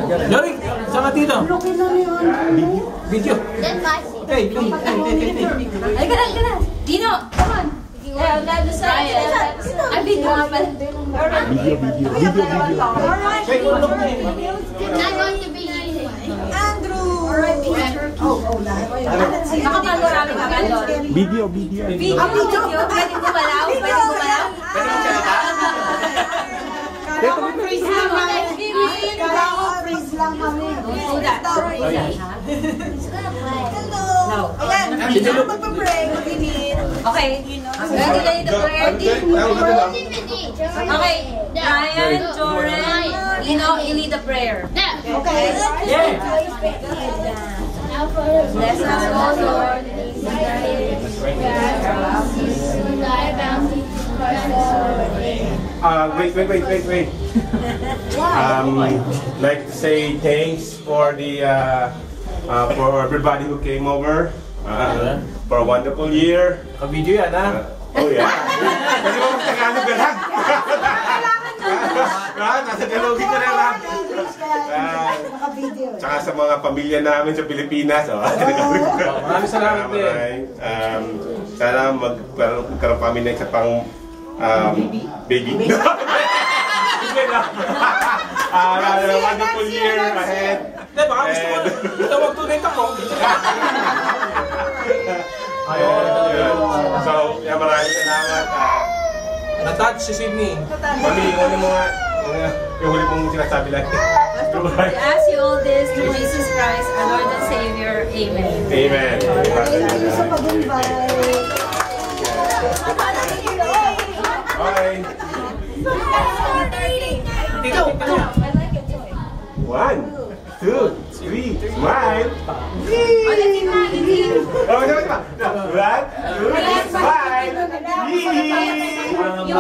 Jorik, saan ka dito? Video. Hey, Ay, ganun. Dino, come on. Ay, video nga pala. Andrew! Alright, Peter. Nakapag-marami ka ba doon? Video. Video? Pwede gumalaw? Pwede gumalaw? Pwede mo salita? Kala ko praise lang kami. Kala ko praise lang kami. No. Ayan, ako magpa-pray. Okay. Ready na ito prayer team? Okay. Ryan, Joren, Dino, you lead the prayer. Okay. Bless us, O Lord. Wait. Like to say thanks for the for everybody who came over for a wonderful year. Ka-video yan, ha? Oh yeah. Kasi mo Tagalog ka lang. Nasa Tagalog ka na lang. Tsaka sa mga pamilya namin sa Pilipinas. Maraming salamat din. Sana magkaroon kami ng isa pang baby. A wonderful year ahead. Hindi, baka gusto mo. Tawag tunay ka mo. So, maraming salamat. Na-touch si Sydney. Mami, yung huli mong sinasabi lang. We ask you all this through Jesus Christ, our Lord and Savior. Amen. Amen. Thank you sa pag-invite. Bye. Dito, dito. 1, 2, 3, smile. Oh, diba? 1, 2, smile. You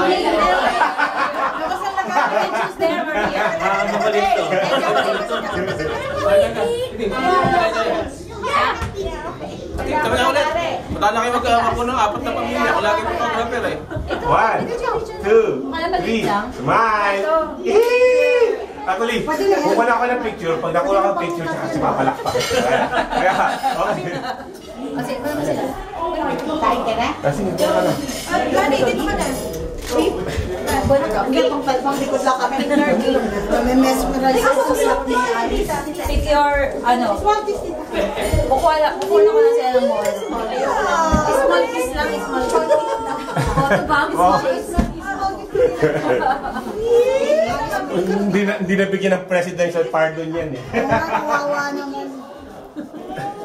may choose there or here. Mabalit to. Kami na ulit. Matala kayo mag-aamap ng 4 na pamilya. Wala kayo photographer eh. 1, 2, 3, smile. Actually, kung wala ako ng picture, pag nakuha ko ng picture, saka si papalakpak. Kaya, okay. Kasi ito naman sila. Kain ka na? Kasi ito ka na. Gani, dito ka na. Pang likod lang kami. Mesmerize ako sa Pick your, kukuha ko na sila ng mall. Small piece lang, small piece. Photo bomb, small piece. Hindi nabigyan ng presidential pardon yan eh. Kawawa naman.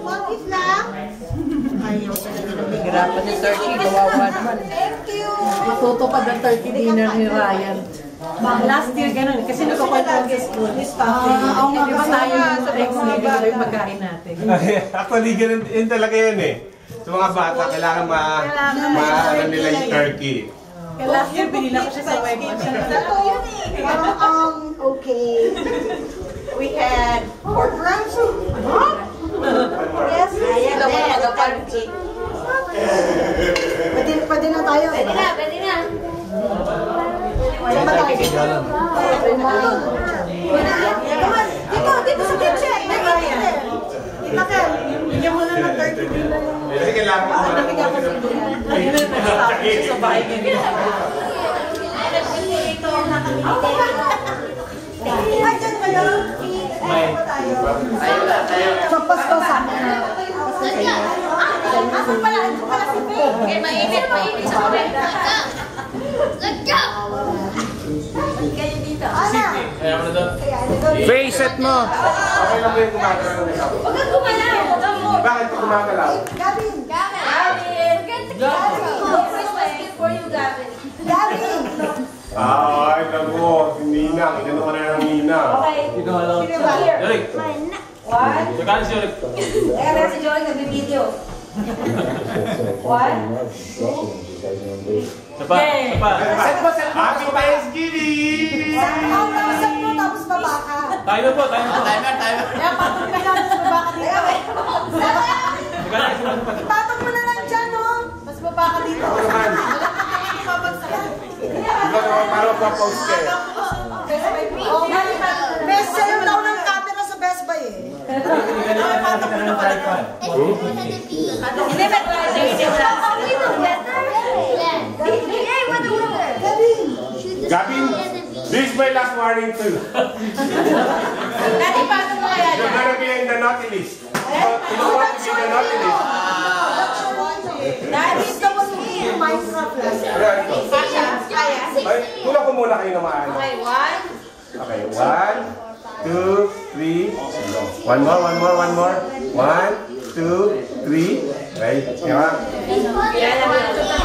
Bakit lang? Ayaw sa Hirapan ng turkey, kawawa naman. Thank you! Matutupad ang turkey dinner ni Ryan. Last year ganun, kasi nagpakwento ako sa school. Oo nga, Di ba tayo yung magkain natin? Actually, ganun yun talaga yan eh. Sa mga bata, kailangan maano nila yung turkey. Kaya last year, binila ko siya sa wedding. Okay. We had pork ribs. Yes. Pwede na tayo. Pwede na. Saan ba tayo? Dito sa kitchen. Dito ka. Bigyan mo na ng 30 din. Kasi kailangan mo Ayun na, nag-stop siya sa bahay niya. Ay, dyan kayo. Sa pasto sa akin. Ako pala si Faye. Okay, mainit sa kulit. Let's go! Kayo dito. Sydney, kaya mo na doon. Face set mo! Okay lang ba yung gumagalaw ng isa? Huwag kang gumalaw. Bakit ka gumagalaw? Gavin. Gavin! No Christmas gift for you, Gavin. Gavin. Ay, naku, si Ninang. Inano ka na ng Ninang. Okay. Dito ka lang. Jorik. One. Saka si Jorik. Kaya si Joy nag-video. One. Sapa. Happy Thanksgiving! Kausap mo tapos baba ka. Tayo po. Timer. Kaya patong ka lang sa baba ka dito. Ipatong mo na lang dyan, no? Mas baba ka dito. Ikaw naman para pa-post kayo. Best sa'yo daw ng camera. Hindi, may project sila. Gavin, this is my last warning to you. Dati, paano mo kaya You're gonna be in the naughty list. You don't want to be in the naughty list. Dati, ito mo sige. Minecraft lang. Kaya? Ay, tulak ko muna kayo na maano. Okay, one. Okay, 1, 2, 3. One more. 1, 2, 3. Right? Kaya. Kaya naman ito to.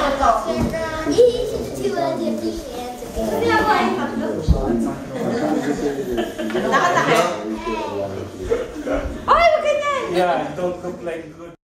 Nakatakit. Ay, wag ganyan. Yeah, don't look like good.